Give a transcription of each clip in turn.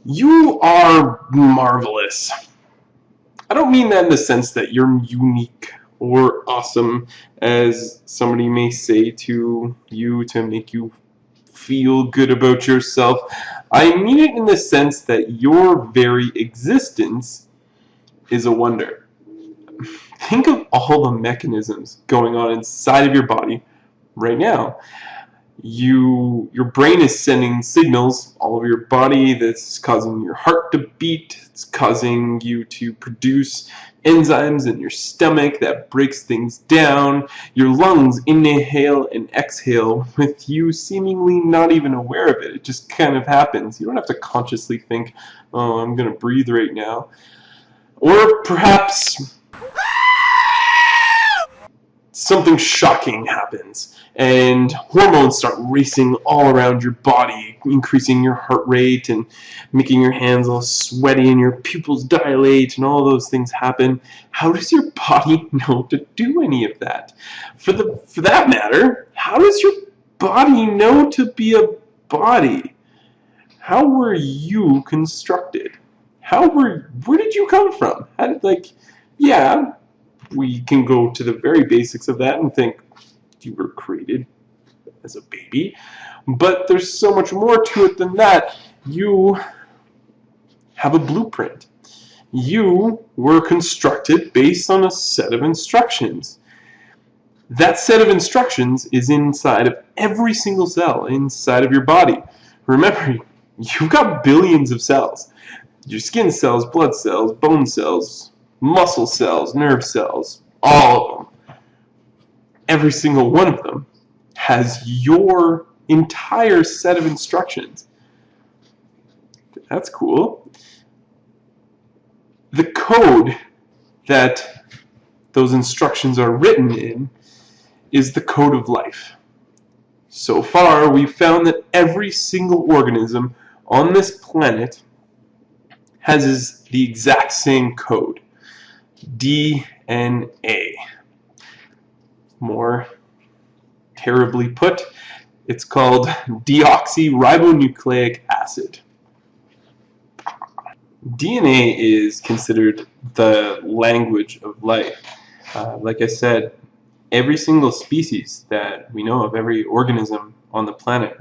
You are marvelous. I don't mean that in the sense that you're unique or awesome, as somebody may say to you to make you feel good about yourself. I mean it in the sense that your very existence is a wonder. Think of all the mechanisms going on inside of your body right now. Your brain is sending signals all over your body that's causing your heart to beat. It's causing you to produce enzymes in your stomach that breaks things down. Your lungs inhale and exhale with you seemingly not even aware of it. It just kind of happens. You don't have to consciously think, oh, I'm going to breathe right now. Or perhaps something shocking happens and hormones start racing all around your body, increasing your heart rate and making your hands all sweaty and your pupils dilate and all those things happen. How does your body know to do any of that? For that matter, how does your body know to be a body? How were you constructed? Where did you come from? Yeah, we can go to the very basics of that and think you were created as a baby, but there's so much more to it than that. You have a blueprint. You were constructed based on a set of instructions. That set of instructions is inside of every single cell inside of your body. Remember, you've got billions of cells. Your skin cells, blood cells, bone cells, muscle cells, nerve cells, all of them. Every single one of them has your entire set of instructions. That's cool. The code that those instructions are written in is the code of life. So far, we've found that every single organism on this planet has the exact same code. DNA. More terribly put, it's called deoxyribonucleic acid. DNA is considered the language of life. Like I said, every single species that we know of, every organism on the planet,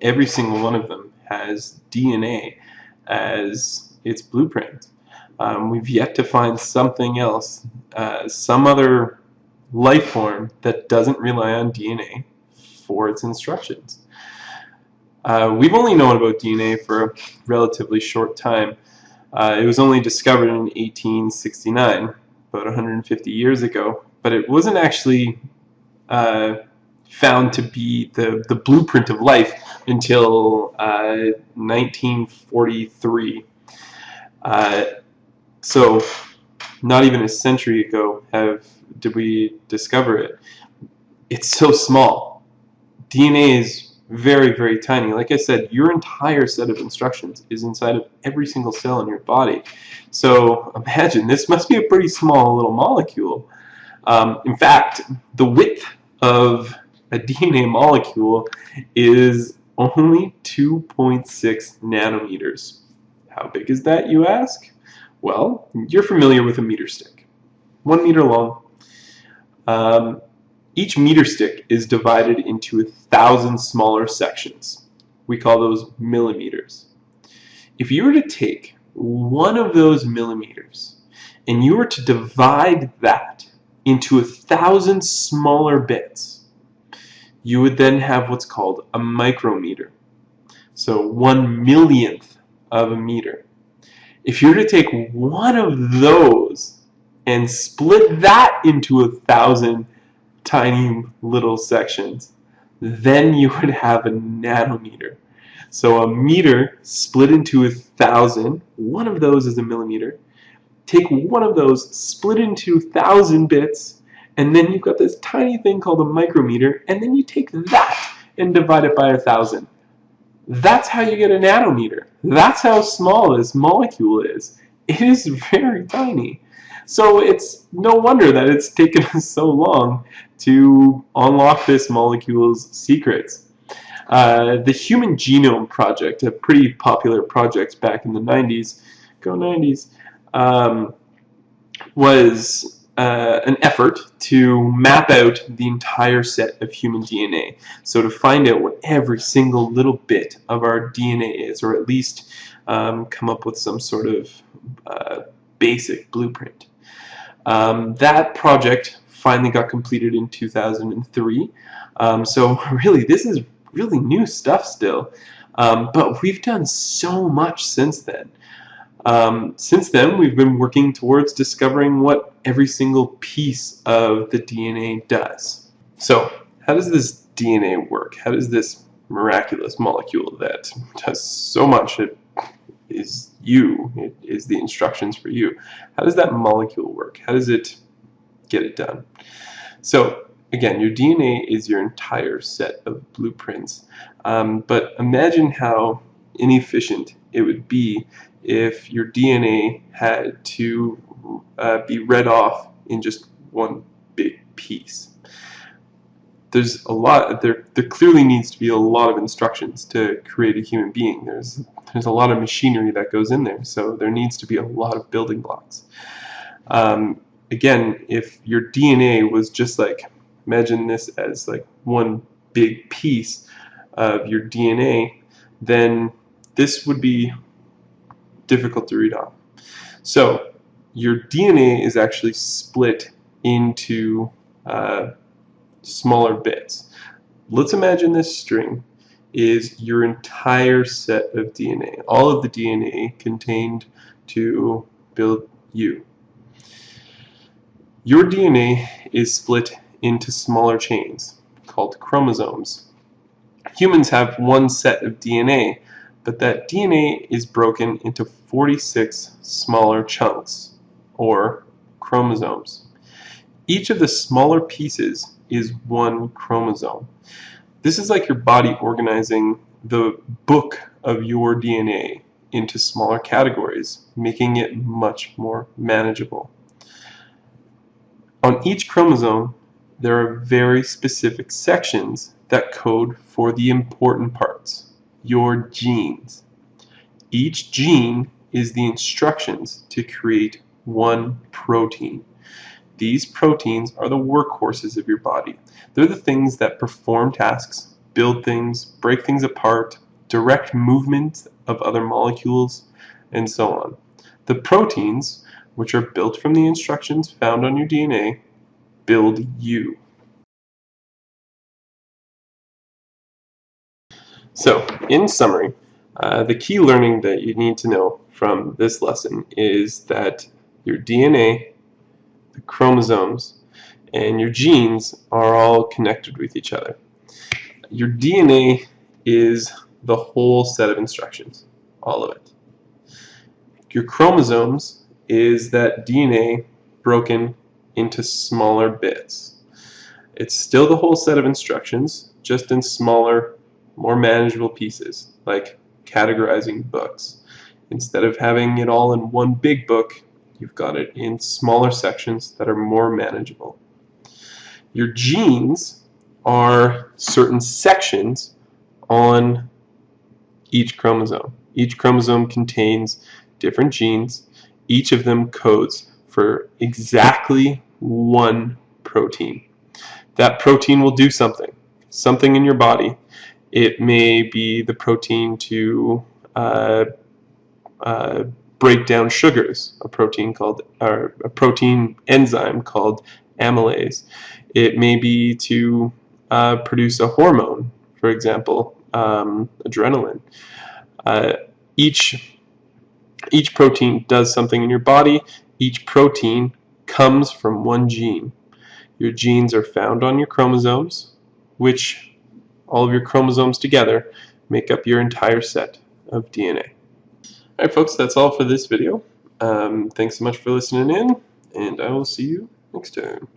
every single one of them has DNA as its blueprint. We've yet to find something else, some other life form that doesn't rely on DNA for its instructions. We've only known about DNA for a relatively short time. It was only discovered in 1869, about 150 years ago, but it wasn't actually found to be the blueprint of life until 1943. So not even a century ago did we discover it. It's so small. DNA is very, very tiny. Like I said, your entire set of instructions is inside of every single cell in your body. So imagine, this must be a pretty small little molecule. In fact, the width of a DNA molecule is only 2.6 nanometers. How big is that, you ask? Well, you're familiar with a meter stick. 1 meter long. Each meter stick is divided into 1,000 smaller sections. We call those millimeters. If you were to take one of those millimeters and you were to divide that into 1,000 smaller bits, you would then have what's called a micrometer. So 1/1,000,000th of a meter. If you were to take one of those and split that into 1,000 tiny little sections, then you would have a nanometer. So a meter split into 1,000, one of those is a millimeter. Take one of those, split into 1,000 bits, and then you've got this tiny thing called a micrometer, and then you take that and divide it by 1,000. That's how you get a nanometer. That's how small this molecule is. It is very tiny. So it's no wonder that it's taken us so long to unlock this molecule's secrets. The Human Genome Project, a pretty popular project back in the 90s, go 90s, was an effort to map out the entire set of human DNA. So to find out what every single little bit of our DNA is, or at least come up with some sort of basic blueprint. That project finally got completed in 2003. So really, this is really new stuff still. But we've done so much since then. Since then, we've been working towards discovering what every single piece of the DNA does. So, how does this DNA work? How does this miraculous molecule that does so much, it is you, it is the instructions for you, how does that molecule work? How does it get it done? So, again, your DNA is your entire set of blueprints. But imagine how inefficient it would be if your DNA had to be read off in just one big piece. There's a lot. There clearly needs to be a lot of instructions to create a human being. There's a lot of machinery that goes in there, so there needs to be a lot of building blocks. Again, if your DNA was just like, imagine this as like one big piece of your DNA, then this would be difficult to read off. So your DNA is actually split into smaller bits. Let's imagine this string is your entire set of DNA, all of the DNA contained to build you. Your DNA is split into smaller chains called chromosomes. Humans have one set of DNA, but that DNA is broken into 46 smaller chunks, or chromosomes. Each of the smaller pieces is one chromosome. This is like your body organizing the book of your DNA into smaller categories, making it much more manageable. On each chromosome, there are very specific sections that code for the important parts, your genes. Each gene is the instructions to create one protein. These proteins are the workhorses of your body. They're the things that perform tasks, build things, break things apart, direct movement of other molecules, and so on. The proteins, which are built from the instructions found on your DNA, build you. So, in summary, the key learning that you need to know from this lesson is that your DNA, the chromosomes, and your genes are all connected with each other. Your DNA is the whole set of instructions, all of it. Your chromosomes is that DNA broken into smaller bits. It's still the whole set of instructions, just in smaller, more manageable pieces, like categorizing books. Instead of having it all in one big book, you've got it in smaller sections that are more manageable. Your genes are certain sections on each chromosome. Each chromosome contains different genes. Each of them codes for exactly one protein. That protein will do something in your body. It may be the protein to break down sugars, a protein enzyme called amylase. It may be to produce a hormone, for example, adrenaline. Each protein does something in your body. Each protein comes from one gene. Your genes are found on your chromosomes, which all of your chromosomes together make up your entire set of DNA. Alright folks, that's all for this video. Thanks so much for listening in, and I will see you next time.